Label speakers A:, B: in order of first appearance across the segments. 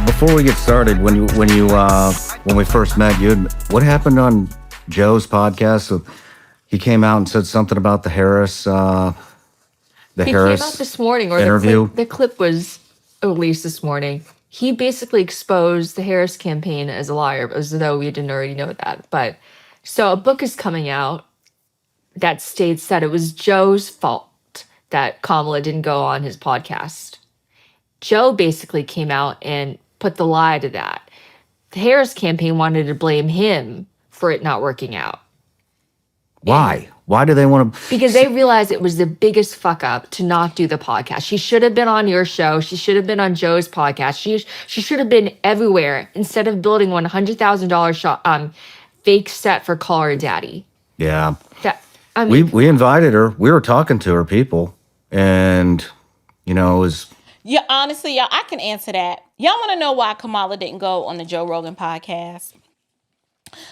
A: Before we get started, when we first met, what happened on Joe's podcast? So he came out and said something about the Harris,
B: He came out this morning, or
A: interview.
B: the clip was released this morning. He basically exposed the Harris campaign as a liar, as though we didn't already know that. But so a book is coming out that states that it was Joe's fault that Kamala didn't go on his podcast. Joe basically came out and put the lie to that. The Harris campaign wanted to blame him for it not working out.
A: Why? Why do they want to?
B: Because they realized it was the biggest fuck up to not do the podcast. She should have been on your show. She should have been on Joe's podcast. She should have been everywhere instead of building $100,000 fake set for Call Her Daddy.
A: Yeah.
B: I mean,
A: We invited her. We were talking to her people, and it was.
C: Yeah, honestly, y'all, I can answer that. Y'all want to know why Kamala didn't go on the Joe Rogan podcast?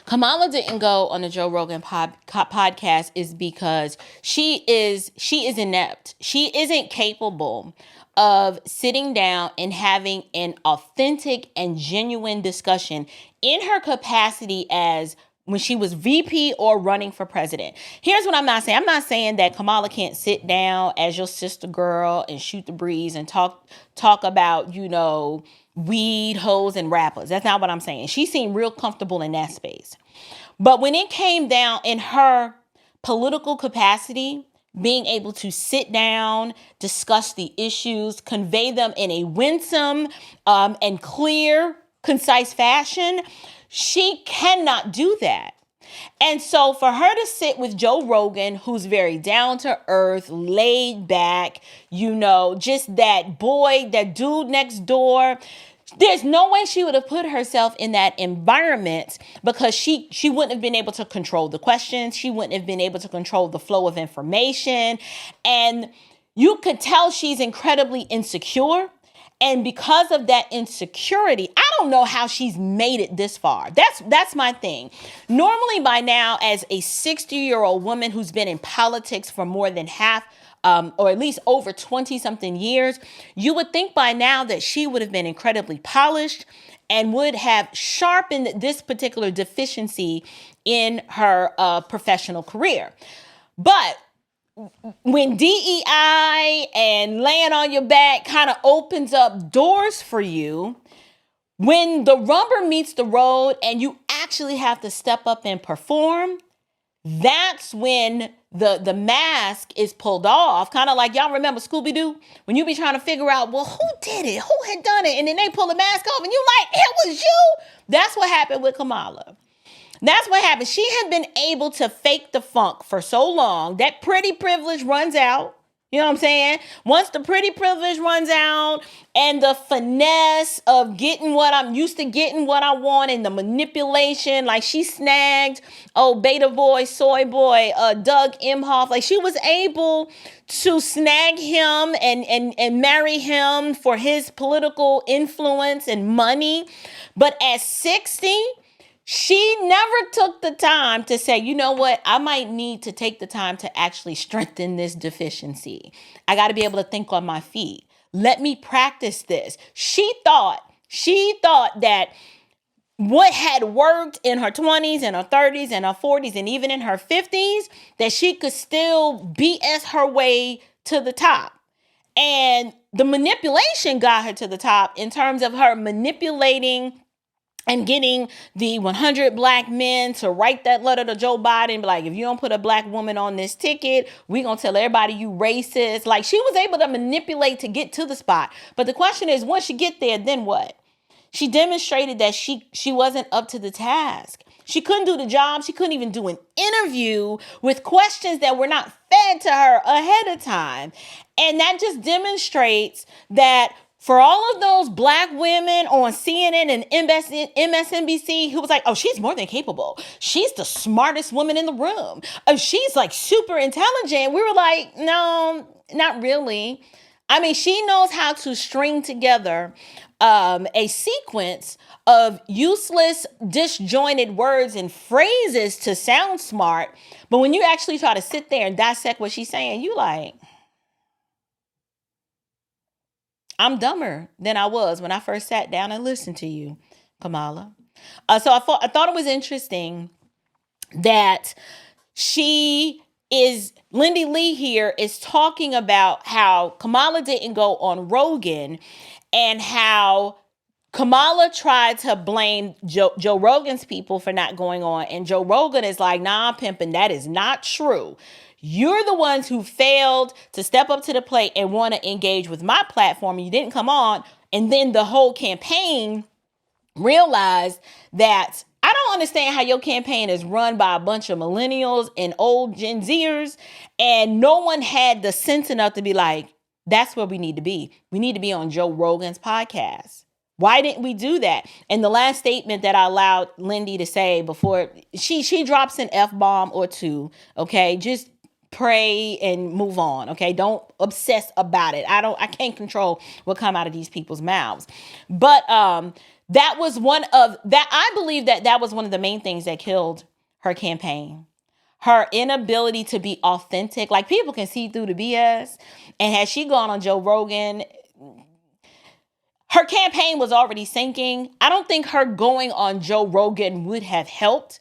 C: Kamala didn't go on the Joe Rogan podcast is because she is inept. She isn't capable of sitting down and having an authentic and genuine discussion in her capacity as when she was VP or running for president. Here's what I'm not saying. I'm not saying that Kamala can't sit down as your sister girl and shoot the breeze and talk about, weed, hoes, and rappers. That's not what I'm saying. She seemed real comfortable in that space. But when it came down in her political capacity, being able to sit down, discuss the issues, convey them in a winsome and clear, concise fashion, she cannot do that. And so for her to sit with Joe Rogan, who's very down to earth, laid back, just that dude next door, there's no way she would have put herself in that environment because she wouldn't have been able to control the questions. She wouldn't have been able to control the flow of information. And you could tell she's incredibly insecure. And because of that insecurity, I don't know how she's made it this far. That's my thing. Normally by now, as a 60-year-old woman who's been in politics for more than half, or at least over 20-something years, you would think by now that she would have been incredibly polished and would have sharpened this particular deficiency in her professional career. But when DEI and laying on your back kind of opens up doors for you, when the rubber meets the road and you actually have to step up and perform, that's when the mask is pulled off. Kind of like, y'all remember Scooby-Doo? When you be trying to figure out, well, who did it? Who had done it? And then they pull the mask off and you like, it was you? That's what happened with Kamala. That's what happened. She had been able to fake the funk for so long that pretty privilege runs out. You know what I'm saying? Once the pretty privilege runs out and the finesse of getting what I'm used to getting what I want and the manipulation, like she snagged, Beta Boy, Soy Boy, Doug Emhoff, like she was able to snag him and marry him for his political influence and money. But at 60, she never took the time to say, you know what, I might need to take the time to actually strengthen this deficiency. I got to be able to think on my feet. Let me practice this. She thought that what had worked in her 20s and her 30s and her 40s and even in her 50s, that she could still BS her way to the top. And the manipulation got her to the top in terms of her manipulating and getting the 100 black men to write that letter to Joe Biden, be like, if you don't put a black woman on this ticket, we're going to tell everybody you racist. Like, she was able to manipulate to get to the spot. But the question is, once you get there, then what? She demonstrated that she wasn't up to the task. She couldn't do the job. She couldn't even do an interview with questions that were not fed to her ahead of time. And that just demonstrates that for all of those black women on CNN and MSNBC who was like, oh, she's more than capable. She's the smartest woman in the room. Oh, she's like super intelligent. We were like, no, not really. I mean, she knows how to string together a sequence of useless, disjointed words and phrases to sound smart. But when you actually try to sit there and dissect what she's saying, you like, I'm dumber than I was when I first sat down and listened to you, Kamala. So I thought it was interesting that Lindy Lee here is talking about how Kamala didn't go on Rogan and how Kamala tried to blame Joe Rogan's people for not going on. And Joe Rogan is like, nah, pimping, that is not true. You're the ones who failed to step up to the plate and want to engage with my platform. And you didn't come on. And then the whole campaign realized that I don't understand how your campaign is run by a bunch of millennials and old Gen Zers, and no one had the sense enough to be like, that's where we need to be. We need to be on Joe Rogan's podcast. Why didn't we do that? And the last statement that I allowed Lindy to say before she drops an F-bomb or two, okay, just pray and move on, okay? Don't obsess about it. I can't control what come out of these people's mouths. But that was I believe that was one of the main things that killed her campaign. Her inability to be authentic. Like, people can see through the BS. And had she gone on Joe Rogan, her campaign was already sinking. I don't think her going on Joe Rogan would have helped,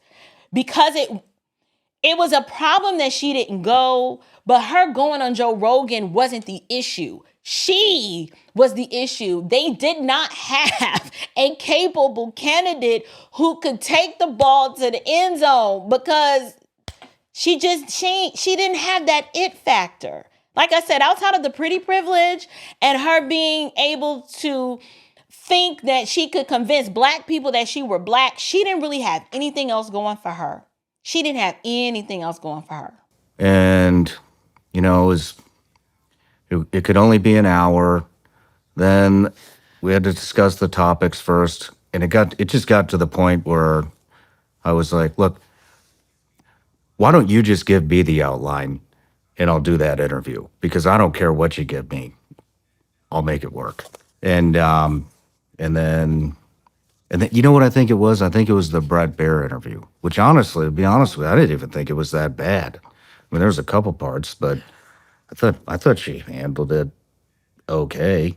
C: because it was a problem that she didn't go, but her going on Joe Rogan wasn't the issue. She was the issue. They did not have a capable candidate who could take the ball to the end zone, because she didn't have that it factor. Like I said, outside of the pretty privilege and her being able to think that she could convince black people that she were black, she didn't really have anything else going for her. She didn't have anything else going for her.
A: And, it could only be an hour. Then we had to discuss the topics first. And it just got to the point where I was like, look, why don't you just give me the outline and I'll do that interview? Because I don't care what you give me. I'll make it work. And then you know what I think it was? I think it was the Brett Baer interview, which honestly, to be honest with you, I didn't even think it was that bad. I mean, there was a couple parts, but I thought she handled it okay.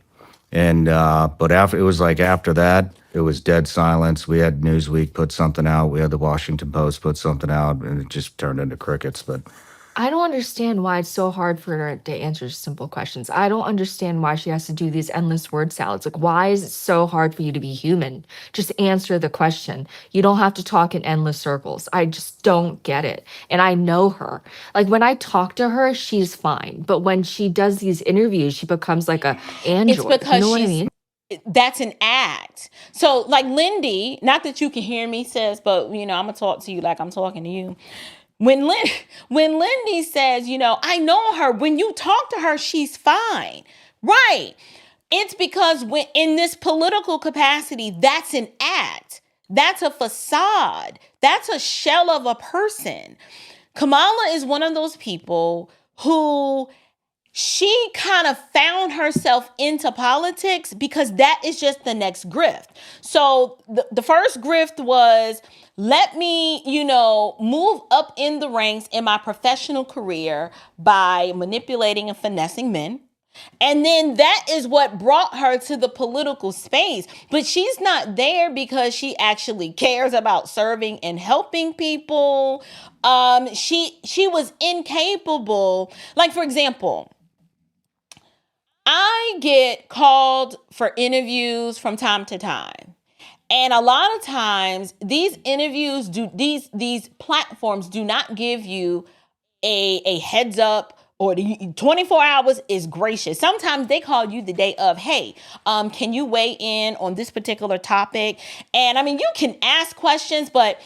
A: And but after that, it was dead silence. We had Newsweek put something out. We had the Washington Post put something out, and it just turned into crickets. But
B: I don't understand why it's so hard for her to answer simple questions. I don't understand why she has to do these endless word salads. Like, why is it so hard for you to be human? Just answer the question. You don't have to talk in endless circles. I just don't get it. And I know her. Like, when I talk to her, she's fine. But when she does these interviews, she becomes like a android.
C: It's because
B: you know what I mean?
C: That's an act. So, like, Lindy, not that you can hear me, sis, but I'm gonna talk to you like I'm talking to you. When Lindy says, I know her, when you talk to her, she's fine. Right. It's because when in this political capacity, that's an act. That's a facade. That's a shell of a person. Kamala is one of those people who she kind of found herself into politics because that is just the next grift. So the first grift was, let me, move up in the ranks in my professional career by manipulating and finessing men. And then that is what brought her to the political space. But she's not there because she actually cares about serving and helping people. She was incapable. Like, for example, I get called for interviews from time to time. And a lot of times these interviews these platforms do not give you a heads up, or the 24 hours is gracious. Sometimes they call you the day of, hey, can you weigh in on this particular topic? And I mean, you can ask questions, but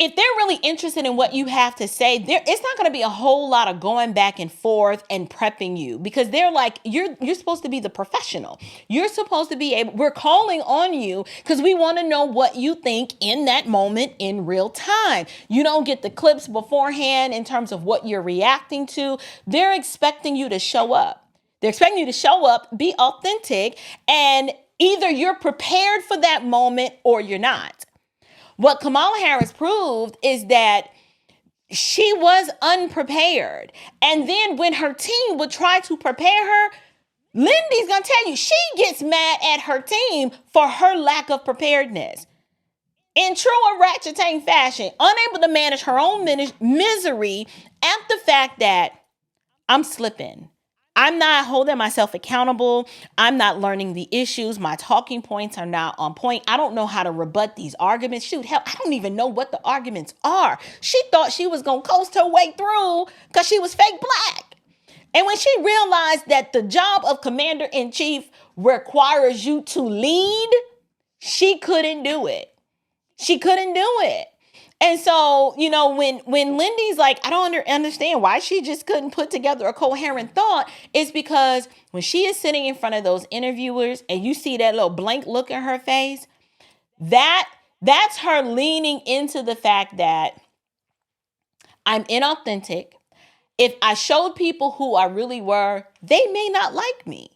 C: if they're really interested in what you have to say, it's not going to be a whole lot of going back and forth and prepping you, because they're like, you're supposed to be the professional. You're supposed to be able, we're calling on you because we want to know what you think in that moment in real time. You don't get the clips beforehand in terms of what you're reacting to. They're expecting you to show up. They're expecting you to show up, be authentic, and either you're prepared for that moment or you're not. What Kamala Harris proved is that she was unprepared. And then when her team would try to prepare her, Lindy's going to tell you, she gets mad at her team for her lack of preparedness. In true orangutan fashion, unable to manage her own misery at the fact that I'm slipping. I'm not holding myself accountable. I'm not learning the issues. My talking points are not on point. I don't know how to rebut these arguments. Shoot, hell, I don't even know what the arguments are. She thought she was going to coast her way through because she was fake black. And when she realized that the job of commander-in-chief requires you to lead, she couldn't do it. She couldn't do it. And so, you know, when Lindy's like, I don't understand why she just couldn't put together a coherent thought, it's because when she is sitting in front of those interviewers and you see that little blank look in her face, that's her leaning into the fact that I'm inauthentic. If I showed people who I really were, they may not like me.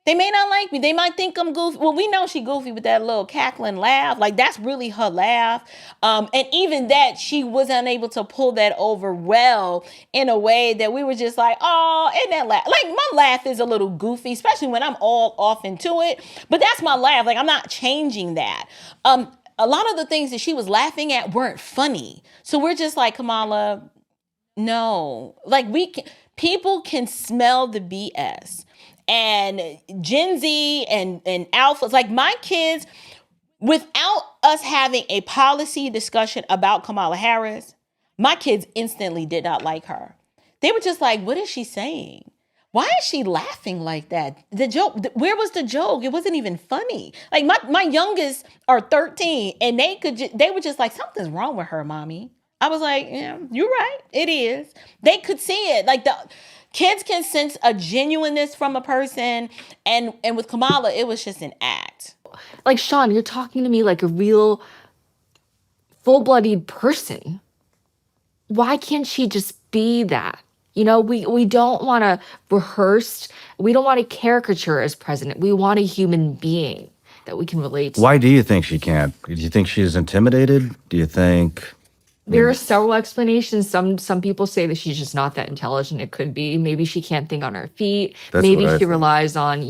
C: They may not like me. They might think I'm goofy. Well, we know she goofy with that little cackling laugh. Like, that's really her laugh. And even that, she was unable to pull that over well in a way that we were just like, oh, and that laugh. Like, my laugh is a little goofy, especially when I'm all off into it. But that's my laugh. Like, I'm not changing that. A lot of the things that she was laughing at weren't funny. So we're just like, Kamala, no. Like, people can smell the BS. And Gen Z and alphas, like my kids, without us having a policy discussion about Kamala Harris, my kids instantly did not like her. They were just like, what is she saying? Why is she laughing like that? The joke, where was the joke? It wasn't even funny. Like my youngest are 13 and they were just like, something's wrong with her, mommy. I was like, yeah, you're right. It is. They could see it. Like kids can sense a genuineness from a person. And with Kamala, it was just an act.
B: Like, Sean, you're talking to me like a real full-blooded person. Why can't she just be that? You know, we don't want a rehearsed, we don't want a caricature as president. We want a human being that we can relate to.
A: Why do you think she can't? Do you think she's intimidated? Do you think...
B: There are several explanations. Some people say that she's just not that intelligent. It could be. Maybe she can't think on her feet. Maybe she relies on,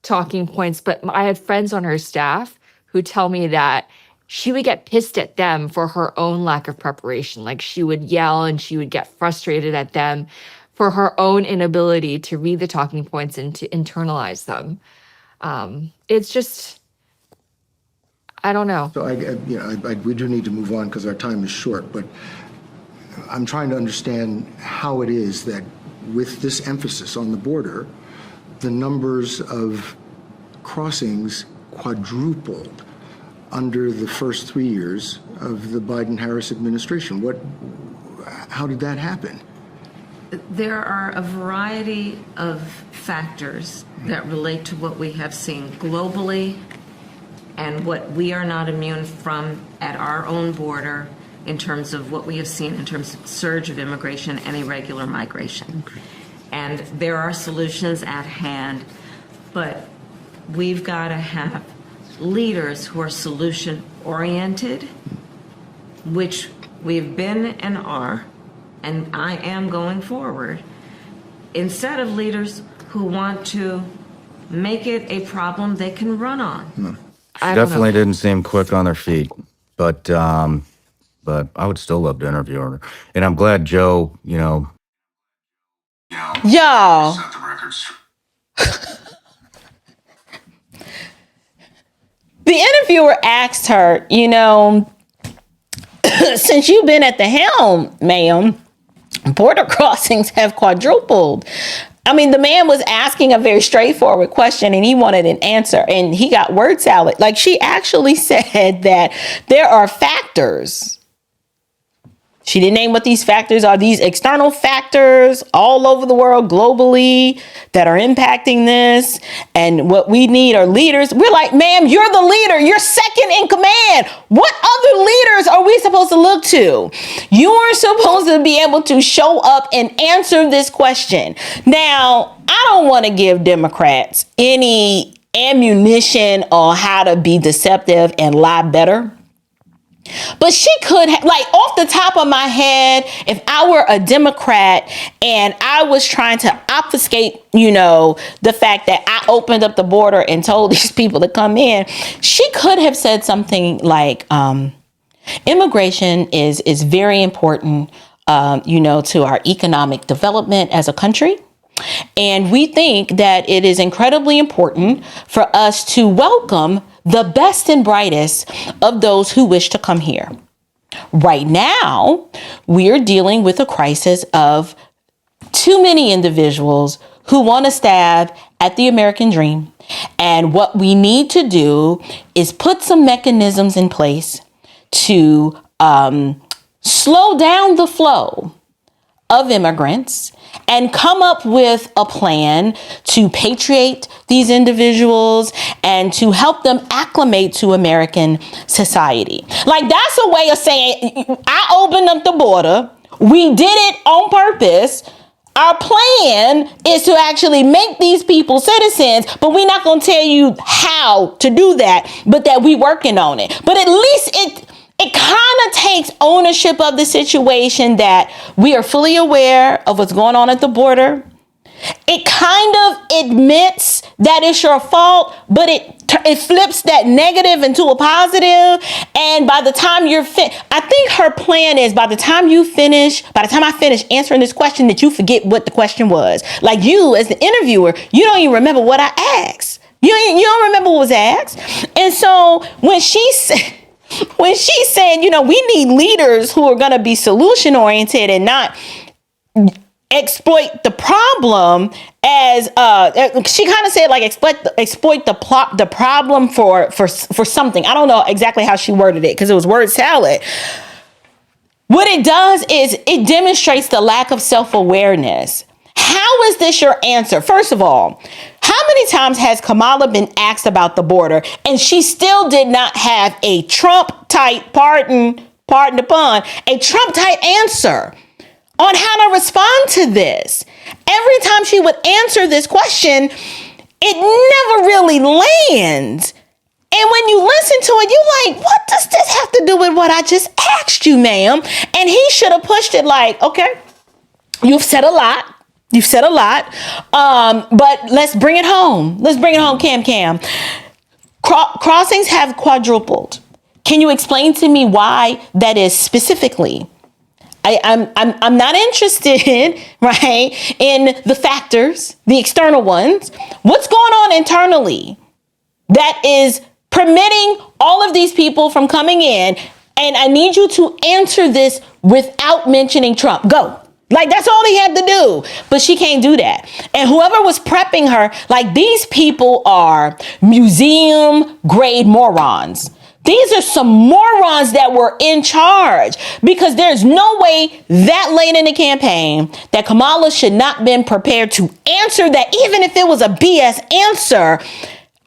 B: talking points. But I had friends on her staff who tell me that she would get pissed at them for her own lack of preparation. Like, she would yell and she would get frustrated at them for her own inability to read the talking points and to internalize them. It's just... I don't know.
D: So we do need to move on because our time is short, but I'm trying to understand how it is that with this emphasis on the border, the numbers of crossings quadrupled under the first 3 years of the Biden-Harris administration. How did that happen?
E: There are a variety of factors that relate to what we have seen globally and what we are not immune from at our own border in terms of what we have seen in terms of surge of immigration and irregular migration. Okay. And there are solutions at hand, but we've got to have leaders who are solution-oriented, which we've been and are, and I am going forward, instead of leaders who want to make it a problem they can run on.
D: No.
A: She definitely didn't seem quick on her feet, but I would still love to interview her. And I'm glad Joe,
C: Y'all. The interviewer asked her, since you've been at the helm, ma'am, border crossings have quadrupled. I mean, the man was asking a very straightforward question and he wanted an answer and he got word salad. Like, she actually said that there are factors. She didn't name what these factors are. These external factors all over the world globally that are impacting this. And what we need are leaders. We're like, ma'am, you're the leader. You're second in command. What other leaders are we supposed to look to? You are supposed to be able to show up and answer this question. Now, I don't want to give Democrats any ammunition on how to be deceptive and lie better. But she could have, like, off the top of my head, if I were a Democrat and I was trying to obfuscate, the fact that I opened up the border and told these people to come in, she could have said something like, immigration is very important, to our economic development as a country. And we think that it is incredibly important for us to welcome the best and brightest of those who wish to come here. Right now, we're dealing with a crisis of too many individuals who want to stab at the American dream. And what we need to do is put some mechanisms in place to slow down the flow of immigrants and come up with a plan to patriate these individuals and to help them acclimate to American society. Like, that's a way of saying, I opened up the border. We did it on purpose. Our plan is to actually make these people citizens, but we're not going to tell you how to do that, but that we working on it. But at least it kind of takes ownership of the situation, that we are fully aware of what's going on at the border. It kind of admits that it's your fault, but it flips that negative into a positive. And by the time you're I think her plan is, by the time I finish answering this question, that you forget what the question was. Like, you as the interviewer, you don't even remember what I asked. You don't remember what was asked. And so when she said, we need leaders who are going to be solution oriented and not exploit the problem as she kind of said, like, exploit the problem for something. I don't know exactly how she worded it because it was word salad. What it does is it demonstrates the lack of self-awareness. How is this your answer? First of all, how many times has Kamala been asked about the border and she still did not have a Trump-type, pardon the pun, a Trump-type answer on how to respond to this? Every time she would answer this question, it never really lands. And when you listen to it, you're like, what does this have to do with what I just asked you, ma'am? And he should have pushed it like, okay, you've said a lot. But let's bring it home. Cam. Crossings have quadrupled. Can you explain to me why that is specifically? I'm not interested, right, in the factors, the external ones. What's going on internally that is permitting all of these people from coming in? And I need you to answer this without mentioning Trump. Go. Like, that's all he had to do. But she can't do that. And whoever was prepping her, like, these people are museum grade morons. These are some morons that were in charge, because there's no way that late in the campaign that Kamala should not been prepared to answer that, even if it was a BS answer.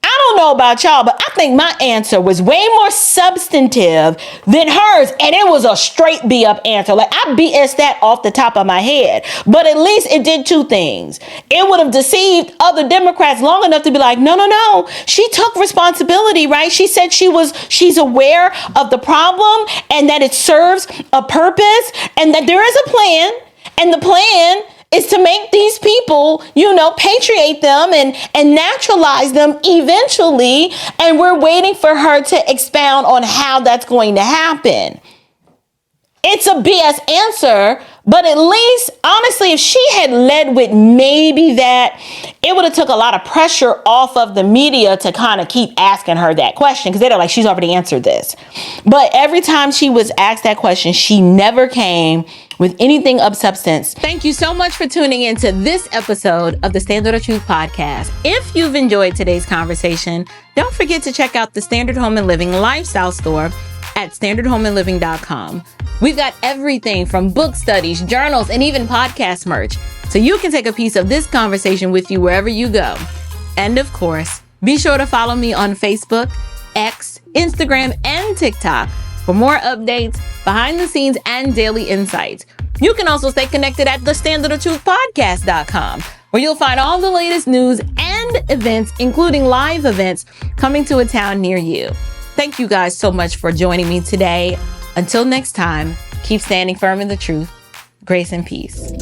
C: I don't know about y'all, but I think my answer was way more substantive than hers. And it was a straight B up answer. Like, I BS that off the top of my head. But at least it did two things. It would have deceived other Democrats long enough to be like, no. She took responsibility, right? She said she's aware of the problem and that it serves a purpose and that there is a plan. And the plan is to make these people, patriate them and naturalize them eventually. And we're waiting for her to expound on how that's going to happen. It's a BS answer, but at least, honestly, if she had led with maybe that, it would have took a lot of pressure off of the media to kind of keep asking her that question, because they're like, she's already answered this. But every time she was asked that question, she never came with anything of substance. Thank you so much for tuning into this episode of the Standard of Truth podcast. If you've enjoyed today's conversation, don't forget to check out the Standard Home and Living lifestyle store at standardhomeandliving.com. We've got everything from book studies, journals, and even podcast merch, so you can take a piece of this conversation with you wherever you go. And of course, be sure to follow me on Facebook, X, Instagram, and TikTok for more updates, behind the scenes, and daily insights. You can also stay connected at thestandardofTruthpodcast.com, where you'll find all the latest news and events, including live events coming to a town near you. Thank you guys so much for joining me today. Until next time, keep standing firm in the truth. Grace and peace.